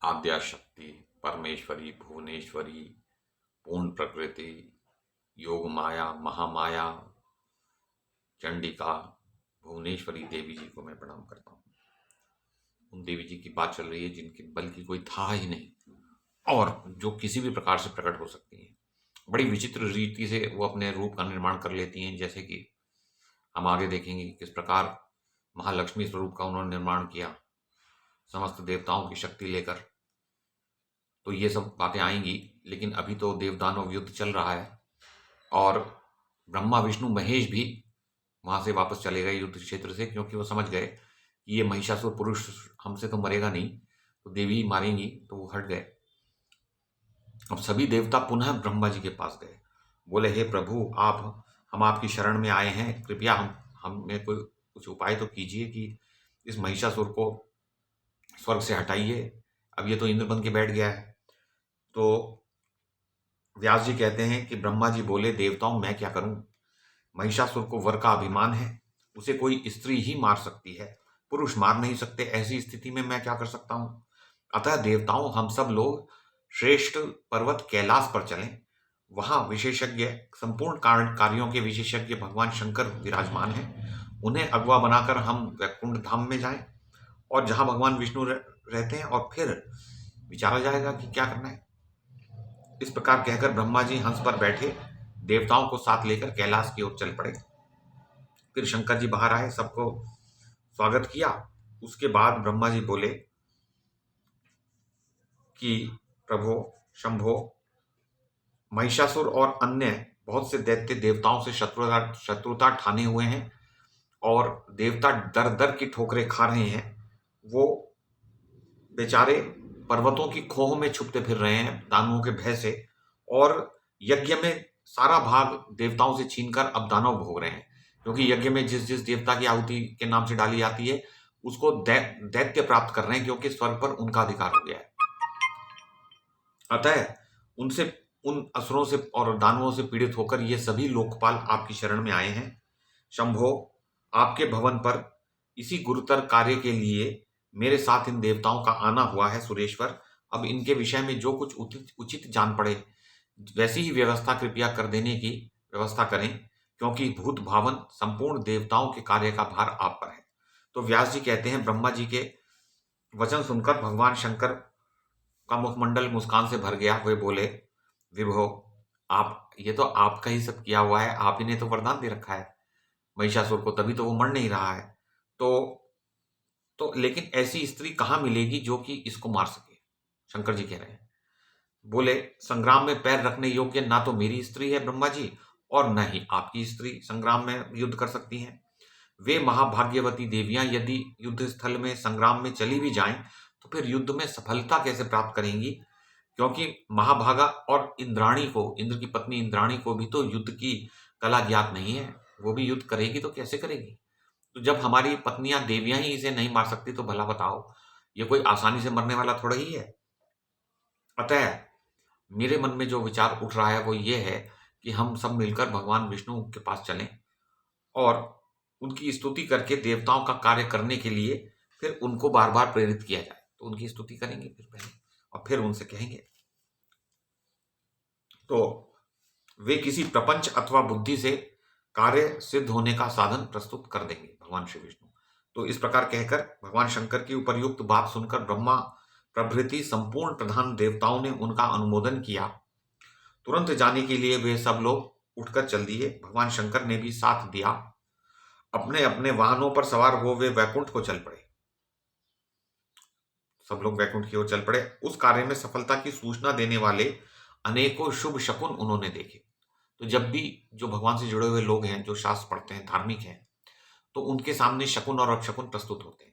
आद्या शक्ति, परमेश्वरी, भुवनेश्वरी, पूर्ण प्रकृति, योग माया, महामाया, चंडिका, भुवनेश्वरी देवी जी को मैं प्रणाम करता हूँ। उन देवी जी की बात चल रही है जिनके बल की कोई था ही नहीं और जो किसी भी प्रकार से प्रकट हो सकती हैं। बड़ी विचित्र रीति से वो अपने रूप का निर्माण कर लेती हैं, जैसे कि हम आगे देखेंगे किस प्रकार महालक्ष्मी स्वरूप का उन्होंने निर्माण किया समस्त देवताओं की शक्ति लेकर। तो ये सब बातें आएंगी, लेकिन अभी तो देवदानव युद्ध चल रहा है और ब्रह्मा विष्णु महेश भी वहां से वापस चले गए युद्ध क्षेत्र से, क्योंकि वो समझ गए कि ये महिषासुर पुरुष हमसे तो मरेगा नहीं, तो देवी ही मारेंगी, तो वो हट गए। अब सभी देवता पुनः ब्रह्मा जी के पास गए, बोले हे प्रभु, आप हम आपकी शरण में आए हैं, कृपया हमें कोई कुछ उपाय तो कीजिए कि इस महिषासुर को स्वर्ग से हटाइए। अब ये तो इंद्र बन के बैठ गया है। तो व्यास जी कहते हैं कि ब्रह्मा जी बोले, देवताओं मैं क्या करूं, महिषासुर को वर का अभिमान है, उसे कोई स्त्री ही मार सकती है, पुरुष मार नहीं सकते, ऐसी स्थिति में मैं क्या कर सकता हूं। अतः देवताओं, हम सब लोग श्रेष्ठ पर्वत कैलाश पर चलें, वहां विशेषज्ञ, संपूर्ण कारण कार्यों के विशेषज्ञ भगवान शंकर विराजमान हैं, उन्हें अगवा बनाकर हम वैकुंठ धाम में जाएं और जहां भगवान विष्णु रहते हैं, और फिर विचारा जाएगा कि क्या करना है। इस प्रकार कहकर ब्रह्मा जी हंस पर बैठे देवताओं को साथ लेकर कैलाश की ओर चल पड़े। फिर शंकर जी बाहर आए, सबको स्वागत किया। उसके बाद ब्रह्मा जी बोले कि प्रभो शंभो, महिषासुर और अन्य बहुत से दैत्य देवताओं से शत्रुता ठाने हुए हैं और देवता दर दर की ठोकरें खा रहे हैं। वो बेचारे पर्वतों की खोह में छुपते फिर रहे हैं दानवों के भय से, और यज्ञ में सारा भाग देवताओं से छीनकर अब दानव भोग रहे हैं, क्योंकि यज्ञ में जिस जिस देवता की आहुति के नाम से डाली जाती है उसको दैत्य प्राप्त कर रहे हैं, क्योंकि स्वर्ग पर उनका अधिकार हो गया है। अतः उनसे, उन असुरों से और दानवों से पीड़ित होकर ये सभी लोकपाल आपकी शरण में आए हैं। शंभो, आपके भवन पर इसी गुरुतर कार्य के लिए मेरे साथ इन देवताओं का आना हुआ है सुरेश्वर। अब इनके विषय में जो कुछ उचित उचित जान पड़े वैसी ही व्यवस्था कृपया कर देने की व्यवस्था करें, क्योंकि भूत भावन संपूर्ण देवताओं के कार्य का भार आप पर है। तो व्यास जी कहते हैं, ब्रह्मा जी के वचन सुनकर भगवान शंकर का मुखमंडल मुस्कान से भर गया। वे बोले, विभो, आप, ये तो आपका ही सब किया हुआ है, आप ही ने तो वरदान दे रखा है महिषासुर को, तभी तो वो मर नहीं रहा है। तो लेकिन ऐसी स्त्री कहां मिलेगी जो कि इसको मार सके। शंकर जी कह रहे हैं, बोले, संग्राम में पैर रखने योग्य ना तो मेरी स्त्री है ब्रह्मा जी, और न ही आपकी स्त्री संग्राम में युद्ध कर सकती हैं। वे महाभाग्यवती देवियां यदि युद्ध स्थल में संग्राम में चली भी जाएं तो फिर युद्ध में सफलता कैसे प्राप्त करेंगी, क्योंकि महाभागा और इंद्राणी को, इंद्र की पत्नी इंद्राणी को भी तो युद्ध की कला ज्ञात नहीं है, वो भी युद्ध करेगी तो कैसे करेगी। तो जब हमारी पत्नियां देवियां ही इसे नहीं मार सकती तो भला बताओ, ये कोई आसानी से मरने वाला थोड़ा ही है। अतः मेरे मन में जो विचार उठ रहा है वो ये है कि हम सब मिलकर भगवान विष्णु के पास चलें और उनकी स्तुति करके देवताओं का कार्य करने के लिए फिर उनको बार बार प्रेरित किया जाए। तो उनकी स्तुति करेंगे फिर पहले, और फिर उनसे कहेंगे। तो वे किसी प्रपंच अथवा बुद्धि से कार्य सिद्ध होने का साधन प्रस्तुत कर देंगे भगवान श्री विष्णु। तो इस प्रकार कहकर भगवान शंकर की उपर्युक्त बात सुनकर ब्रह्मा प्रभृति संपूर्ण प्रधान देवताओं ने उनका अनुमोदन किया। तुरंत जाने के लिए वे सब लोग उठकर चल दिए। भगवान शंकर ने भी साथ दिया। अपने अपने वाहनों पर सवार हो वे वैकुंठ को चल पड़े। सब लोग वैकुंठ की ओर चल पड़े। उस कार्य में सफलता की सूचना देने वाले अनेकों शुभ शकुन उन्होंने देखे। तो जब भी जो भगवान से जुड़े हुए लोग हैं, जो शास्त्र पढ़ते हैं, धार्मिक हैं, तो उनके सामने शकुन और अपशकुन प्रस्तुत होते हैं,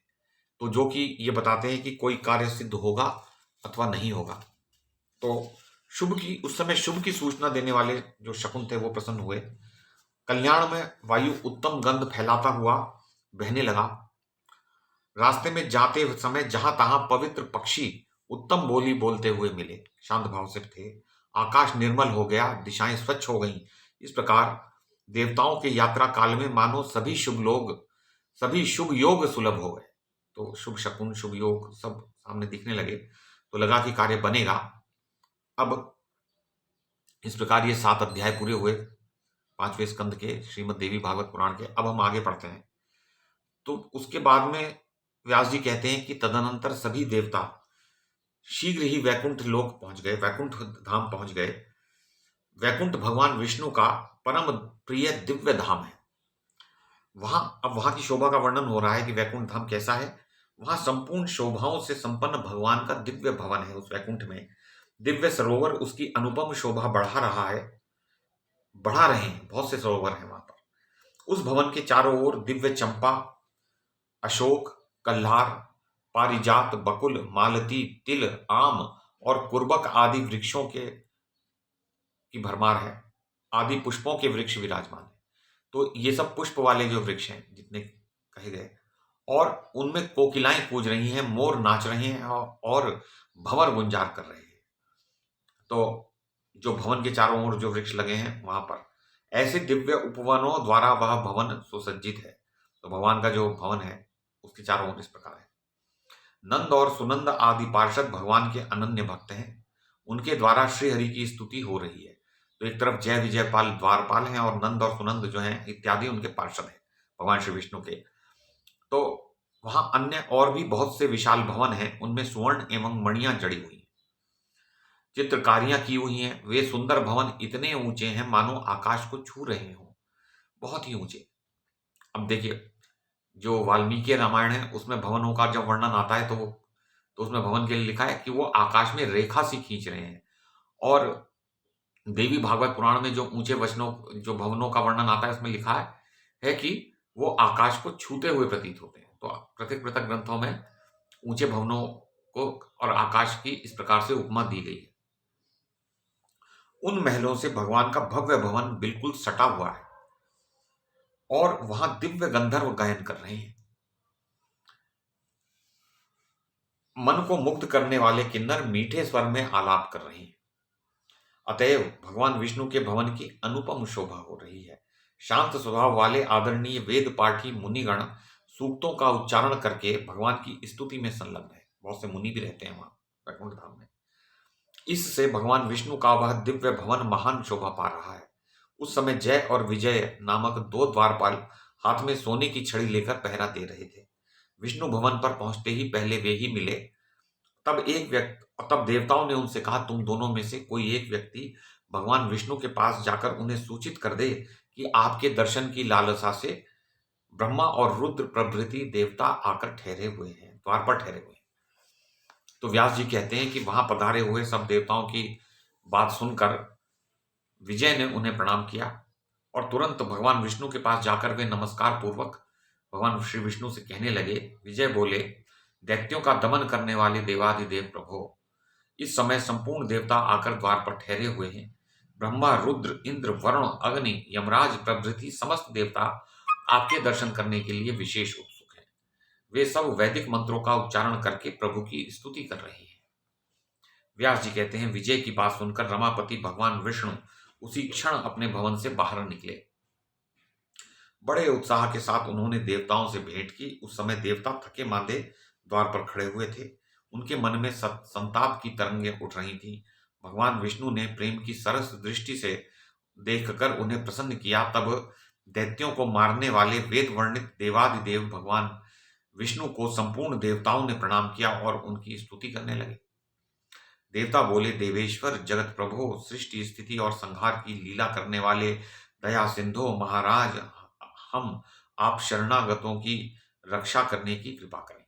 तो जो कि ये बताते हैं कि कोई कार्य सिद्ध होगा अथवा नहीं होगा। तो शुभ की, उस समय शुभ की सूचना देने वाले जो शकुन थे वो प्रसन्न हुए। कल्याण में वायु उत्तम गंध फैलाता हुआ बहने लगा। रास्ते में जाते समय जहां तहां पवित्र पक्षी उत्तम बोली बोलते हुए मिले, शांत भाव से थे। आकाश निर्मल हो गया, दिशाएं स्वच्छ हो गईं। इस प्रकार देवताओं के यात्रा काल में मानो सभी शुभ लोग, सभी शुभ योग सुलभ हो गए। तो शुभ शकुन, शुभ योग सब सामने दिखने लगे। तो लगा कि कार्य बनेगा। अब इस प्रकार ये 7 अध्याय पूरे हुए 5वें स्कंद के श्रीमद् देवी भागवत पुराण के। अब हम आगे पढ़ते हैं। तो उसके बाद में व्यास जी कहते हैं कि तदनंतर सभी देवता शीघ्र ही वैकुंठ लोक पहुंच गए, वैकुंठ धाम पहुंच गए। वैकुंठ भगवान विष्णु का परम प्रिय दिव्य धाम है। अब वहां की शोभा का वर्णन हो रहा है कि वैकुंठ धाम कैसा है। वहां संपूर्ण शोभाओं से संपन्न भगवान का दिव्य भवन है। उस वैकुंठ में दिव्य सरोवर उसकी अनुपम शोभा बढ़ा रहा है, बढ़ा रहे हैं। बहुत से सरोवर हैं वहां पर। उस भवन के चारों ओर दिव्य चंपा, अशोक, कल्हार, पारिजात, बकुल, मालती, तिल, आम और कुर्बक आदि वृक्षों की भरमार है। आदि पुष्पों के वृक्ष विराजमान है। तो ये सब पुष्प वाले जो वृक्ष हैं जितने कहे गए, और उनमें कोकिलाएं कूज रही हैं, मोर नाच रहे हैं और भंवर गुंजार कर रहे हैं। तो जो भवन के चारों ओर जो वृक्ष लगे हैं वहां पर ऐसे दिव्य उपवनों द्वारा वह भवन सुसज्जित है। तो भगवान का जो भवन है उसके चारों ओर इस प्रकार है। नंद और सुनंद आदि पार्षद भगवान के अनन्य भक्त हैं। उनके द्वारा श्री हरि की स्तुति हो रही है। तो एक तरफ जय विजयपाल द्वारपाल हैं और नंद और सुनंद जो हैं इत्यादि उनके पार्षद हैं भगवान श्री विष्णु के। तो वहां अन्य और भी बहुत से विशाल भवन हैं, उनमें स्वर्ण एवं मणियां जड़ी हुई हैं, चित्रकारियां की हुई हैं। वे सुंदर भवन इतने ऊंचे हैं मानो आकाश को छू रहे हों, बहुत ही ऊंचे। अब देखिए, जो वाल्मीकि रामायण है उसमें भवनों का जब वर्णन आता है तो उसमें भवन के लिए लिखा है कि वो आकाश में रेखा सी खींच रहे हैं। और देवी भागवत पुराण में जो ऊंचे वचनों जो भवनों का वर्णन आता है उसमें लिखा है कि वो आकाश को छूते हुए प्रतीत होते हैं। तो पृथक पृथक ग्रंथों में ऊंचे भवनों को और आकाश की इस प्रकार से उपमा दी गई है। उन महलों से भगवान का भव्य भवन बिल्कुल सटा हुआ है और वहां दिव्य गंधर्व गायन कर रहे हैं। मन को मुग्ध करने वाले किन्नर मीठे स्वर में आलाप कर रहे हैं। अतएव भगवान विष्णु के भवन की अनुपम शोभा हो रही है। शांत स्वभाव वाले आदरणीय वेद पाठी मुनिगण सूक्तों का उच्चारण करके भगवान की स्तुति में संलग्न है। बहुत से मुनि भी रहते हैं वहां वैकुंठ धाम में। इससे भगवान विष्णु का वह दिव्य भवन महान शोभा पा रहा है। उस समय जय और विजय नामक 2 द्वारपाल हाथ में सोने की छड़ी लेकर पहरा दे रहे थे। विष्णु भवन पर पहुंचते ही पहले वे ही मिले। तब देवताओं ने उनसे कहा, तुम दोनों में से कोई एक व्यक्ति भगवान विष्णु के पास जाकर उन्हें सूचित कर दे कि आपके दर्शन की लालसा से ब्रह्मा और रुद्र प्रभृति देवता आकर ठहरे हुए हैं, द्वार पर ठहरे हुए हैं। तो व्यास जी कहते हैं कि वहां पधारे हुए सब देवताओं की बात सुनकर विजय ने उन्हें प्रणाम किया और तुरंत भगवान विष्णु के पास जाकर वे नमस्कार पूर्वक भगवान श्री विष्णु से कहने लगे। विजय बोले, दैत्यों का दमन करने वाले देवाधिदेव प्रभो, इस समय संपूर्ण देवता आकर द्वार पर ठहरे हुए हैं। ब्रह्मा, रुद्र, इंद्र, वरुण, अग्नि, यमराज प्रभृति समस्त देवता आपके दर्शन करने के लिए विशेष उत्सुक हैं। वे सब वैदिक मंत्रों का उच्चारण करके प्रभु की स्तुति कर रहे हैं। व्यास जी कहते हैं, विजय की बात सुनकर रमापति भगवान विष्णु उसी क्षण अपने भवन से बाहर निकले। बड़े उत्साह के साथ उन्होंने देवताओं से भेंट की। उस समय देवता थके मांदे द्वार पर खड़े हुए थे। उनके मन में संताप की तरंगें उठ रही थीं। भगवान विष्णु ने प्रेम की सरस दृष्टि से देखकर उन्हें प्रसन्न किया। तब दैत्यों को मारने वाले वेद वर्णित देवादिदेव भगवान विष्णु को संपूर्ण देवताओं ने प्रणाम किया और उनकी स्तुति करने लगे। देवता बोले, देवेश्वर, जगत प्रभु, सृष्टि स्थिति और संहार की लीला करने वाले दया सिंधु महाराज, हम आप शरणागतों की रक्षा करने की कृपा करें।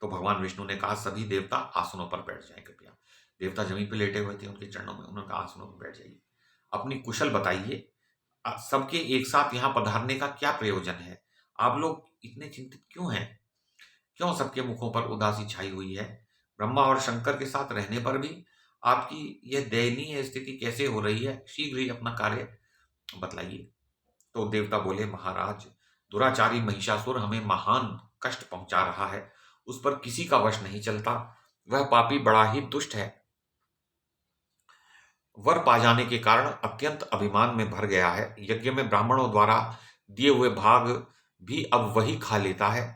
तो भगवान विष्णु ने कहा, सभी देवता आसनों पर बैठ जाएं कृपया। देवता जमीन पर लेटे हुए थे उनके चरणों में। उन्होंने कहा, आसनों पर बैठ जाइए, अपनी कुशल बताइए। सबके एक साथ यहाँ पधारने का क्या प्रयोजन है? आप लोग इतने चिंतित क्यों हैं? क्यों सबके मुखों पर उदासी छाई हुई है? ब्रह्मा और शंकर के साथ रहने पर भी आपकी यह दयनीय स्थिति कैसे हो रही है? शीघ्र ही अपना कार्य बतलाइए। तो देवता बोले, महाराज, दुराचारी महिषासुर हमें महान कष्ट पहुंचा रहा है। उस पर किसी का वश नहीं चलता। वह पापी बड़ा ही दुष्ट है। वर पा जाने के कारण अत्यंत अभिमान में भर गया है। यज्ञ में ब्राह्मणों द्वारा दिए हुए भाग भी अब वही खा लेता है।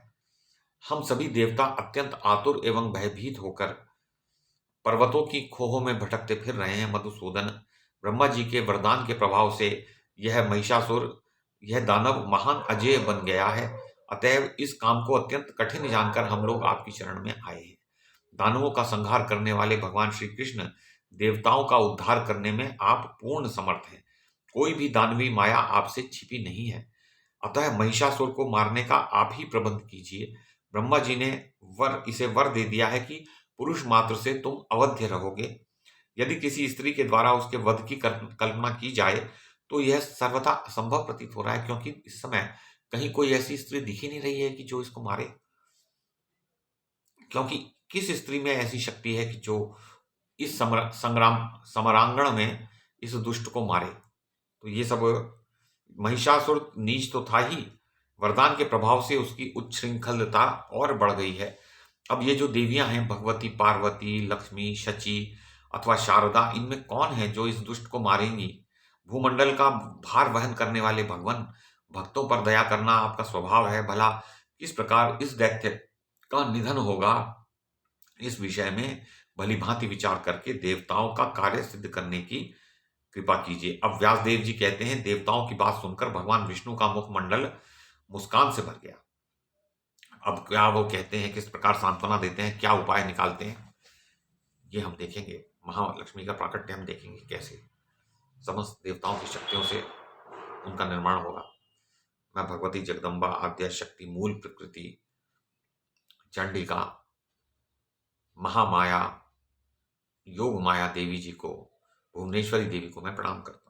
हम सभी देवता अत्यंत आतुर एवं भयभीत होकर पर्वतों की खोहों में भटकते फिर रहे हैं मधुसूदन। ब्रह्मा जी के वरदान के प्रभाव से यह महिषासुर, यह दानव महान अजेय बन गया है। अतएव इस काम को अत्यंत कठिन जानकर हम लोग आपकी शरण में आए हैं। दानवों का संहार करने वाले भगवान श्री कृष्ण, देवताओं का उद्धार करने में आप पूर्ण समर्थ हैं। कोई भी दानवी माया आपसे छिपी नहीं है। अतः महिषासुर को मारने का आप ही प्रबंध कीजिए। ब्रह्मा जी ने इसे वर दे दिया है कि पुरुष मात्र से तुम अवध्य रहोगे। यदि किसी स्त्री के द्वारा उसके वध की कल्पना की जाए तो यह सर्वथा असंभव प्रतीत हो रहा है, क्योंकि इस समय कहीं कोई ऐसी स्त्री दिख ही नहीं रही है कि जो इसको मारे। क्योंकि किस स्त्री में ऐसी शक्ति है कि जो इस समरांगण में इस दुष्ट को मारे। तो ये सब, महिषासुर नीच तो था ही, वरदान के प्रभाव से उसकी उच्छृंखलता और बढ़ गई है। अब ये जो देवियां हैं, भगवती, पार्वती, लक्ष्मी, शची अथवा शारदा, इनमें कौन है जो इस दुष्ट को मारेंगी? भूमंडल का भार वहन करने वाले भगवान, भक्तों पर दया करना आपका स्वभाव है। भला किस प्रकार इस दैत्य का निधन होगा, इस विषय में भली भांति विचार करके देवताओं का कार्य सिद्ध करने की कृपा कीजिए। अब व्यासदेव जी कहते हैं, देवताओं की बात सुनकर भगवान विष्णु का मुखमंडल मुस्कान से भर गया। अब क्या वो कहते हैं, किस प्रकार सांत्वना देते हैं, क्या उपाय निकालते हैं, ये हम देखेंगे। महालक्ष्मी का प्राकट्य हम देखेंगे, कैसे समस्त देवताओं की शक्तियों से उनका निर्माण होगा। मैं भगवती जगदम्बा, आद्या शक्ति, मूल प्रकृति, चंडिका, महामाया, योग माया देवी जी को, भुवनेश्वरी देवी को मैं प्रणाम करता हूं।